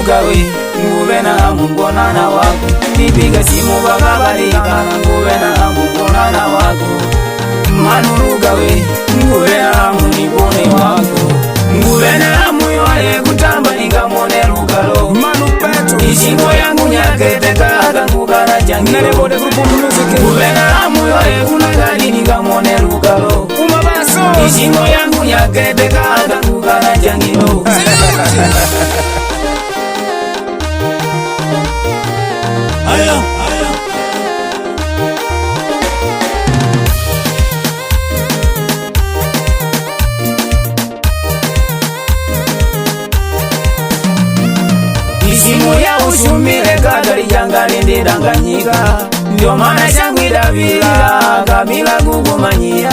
luka we nguve na hamu kuonana wako. Nipiga simu bakabalika nguve na hamu kuonana wako. Manu luka we nguve na hamu nikuone wako. Nguve na hamu yoye kutamba nikamone luka lo. Manu Petro Ishingo yangu nyaketeka atanguka na jangilo. Nguve na hamu yoye kuna gani nikamone luka lo. Ishingo yangu nyaketeka atanguka na jangilo. Aya Isimu ya ushumile kadari jangali ndidanganyika. Ndio maana changu idavila kabila kugumanyia.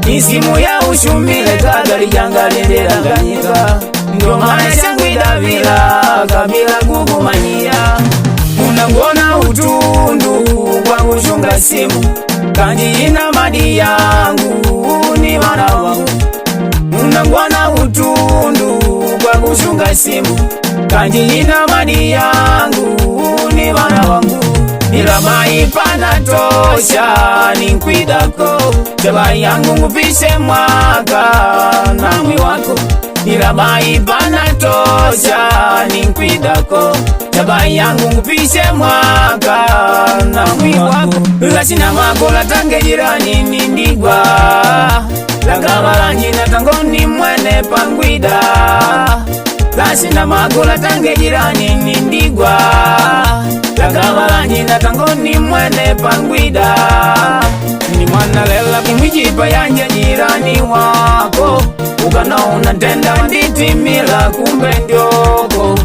Isimu ya ushumile kadari jangali ndidanganyika. Ndio maana changu idavila kabila kugumanyia. Unangona utundu kwa kushunga simu kanji ina madi yangu ni wana wangu. Unangona utundu kwa kushunga simu kanji ina madi yangu ni wana wangu. Ila maipana tosha ni nkwidako chaba yangu ngupishe mwaka na mwi wako. Ila maipana tosha ni nkwidako chaba yangu ngupishe mwaka na mwi wako. Lachina makola tange jirani nindigwa lagabala njina tangoni mwene pangwida. Lachina makola tange jirani nindigwa lagabala njina tangoni mwene pangwida. Ni mwana lela kumwijipa yanje jirani wako ukanaona tenda nditimila kumbe ndyoko.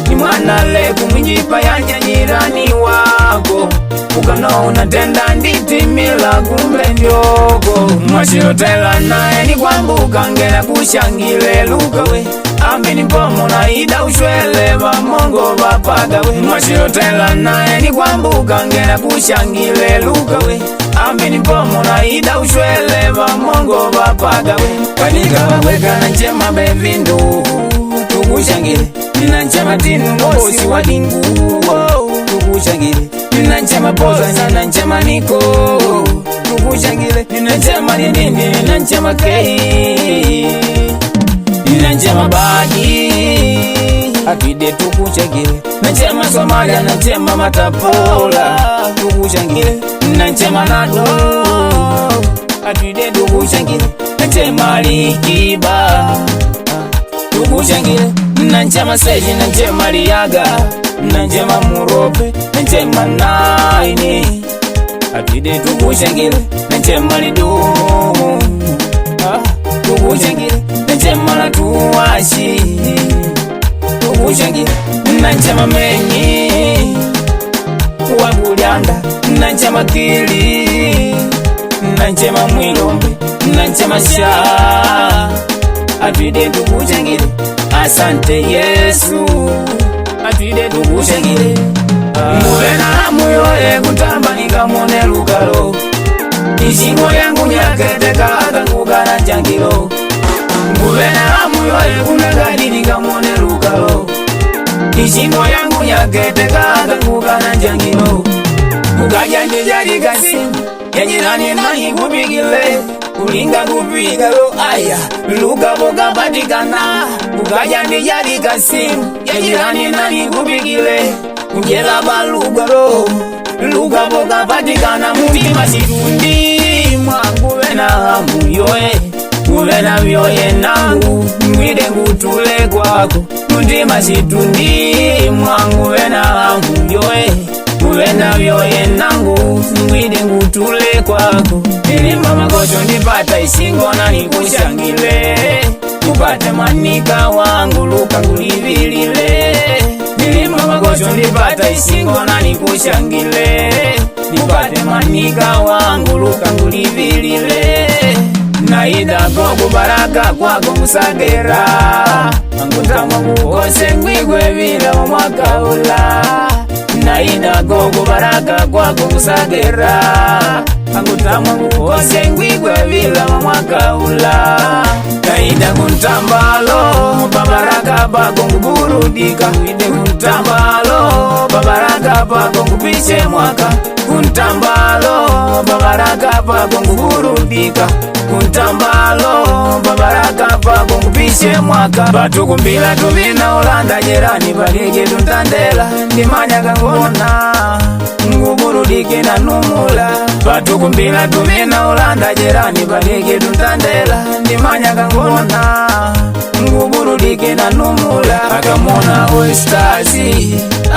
Ni mwana le kumwijipa yanje jirani wako ukanaona tenda nditimila kumbe ndyoko. Mwashirotela nae ni kwambuka ngena kushangile luka we amini pomo na ida ushwele bamongo bapaga we. Mwashirotela nae ni kwambuka ngena kushangile luka we amini pomo na ida ushwele bamongo bapaga we. Kanika waweka na nchema bevindu tukushangile na nchema tinu mosi wadingu tukushangile na nchema poza na nchema niko tukushangile na nchema nini na nchema kei na nchema badi atwide tukushangile na nchema Somalia na nchema Matapola tukushangile na nchema Nado atwide tukushangile na nchema Likiba tukushangile na nchema Seji na nchema Liaga na nchema Murope na nchema Naini atwide tukushangile na nchema Lidumu tukushangile na nchema Latuwashi tukushangile na nchema Menyi Wabulyanda na nchema Kili na nchema Mwilombe na nchema Sha atwide tukushangile. Asante Yesu atwide tukushangile. Nguve na hamu yoye kutamba nikamone lukalo. Ishingo yangu nyaketeka atanguka na jangilo. Nguve na hamu yoye kunagadi nikamone lukalo. Ishingo yangu nyaketeka atanguka na jangilo. Kukaja njijari kasimu ya jirani nani kupigile kulinga kupiga lo aya luka boga patikana. Kukaja njijari kasimu ya jirani nani kupigile kujela baluga lo luka boga patikana. Mutima situndi mwangu wena hamu yoye nguve vyoye nangu mwide ngutule kwako. Mutima situndi mwangu wena hamu yoye nguve vyoye nangu mwide ngutule kwako. Nilimba magosho ndipata isingo na nikushangile kupate manika wangu luka ngulivilile. Nilimba magosho ndipata isingo na nikushangile nipate manika wangu luka ngulivilile. Naida gogo baraka kwako musagera angutamwa kukose ngwigwe vila mwaka ula. Naida gogo baraka kwako musagera angutamwa kukose ngwigwe vila mwaka ula. Naida kuntambalo babaraka bako nguburudika wide kuntambalo babaraka pako ngupishe mwaka, kuntambalo babaraka pako nguburudika, kuntambalo babaraka pako ngupishe mwaka. Batukumbila tuvina ulanda jerani balike tuntandela, ndimanyaga ngona nguburudike na numula. Batukumbila tuvina ulanda jerani balike tuntandela, ndimanyaga ngona nguburudike na numula. Akamona Oestazi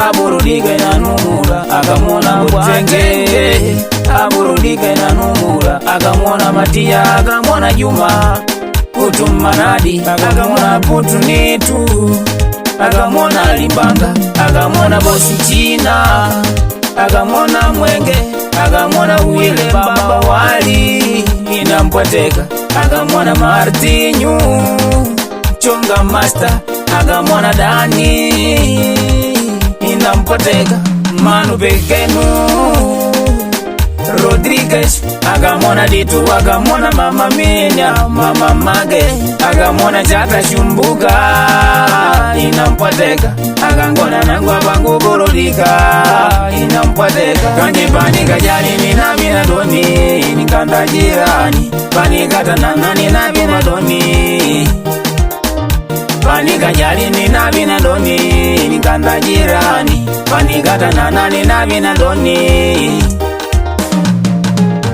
aburudike na numula, akamona Butenge aburudike na numula, akamona Matia, akamona Juma Utumanadi, akamona Putunitu, akamona Limbanga, akamona Bosi China, akamona Mwenge, akamona Wile Baba Wali inampoteka, akamona Martinyu Chonga Master, akamona Dani inampoteka, Manu Bekenu Rodriguez, akamona Ditu, akamona Mama Minya, Mama Mage, akamona Chata Shumbuka inampoteka, akangona nangwa bangu burudika inampoteka. Kanye panika jali nina doni nikanda jirani, panika tanana nina doni, panika jali nina doni nikanda jirani, panika tanana nina doni.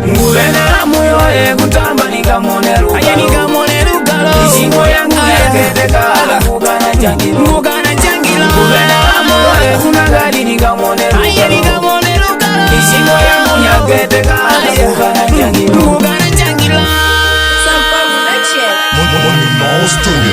Nguvena muyoe kutamba nikamone lugalo, aya nikamone lugalo, ishingo yangu yaketeka kugana changilo, kugana changilo. Nguvena muyoe kunagadi nikamone lugalo, aya nikamone lugalo, ishingo yangu yaketeka kugana changilo, kugana changilo. Money Studio.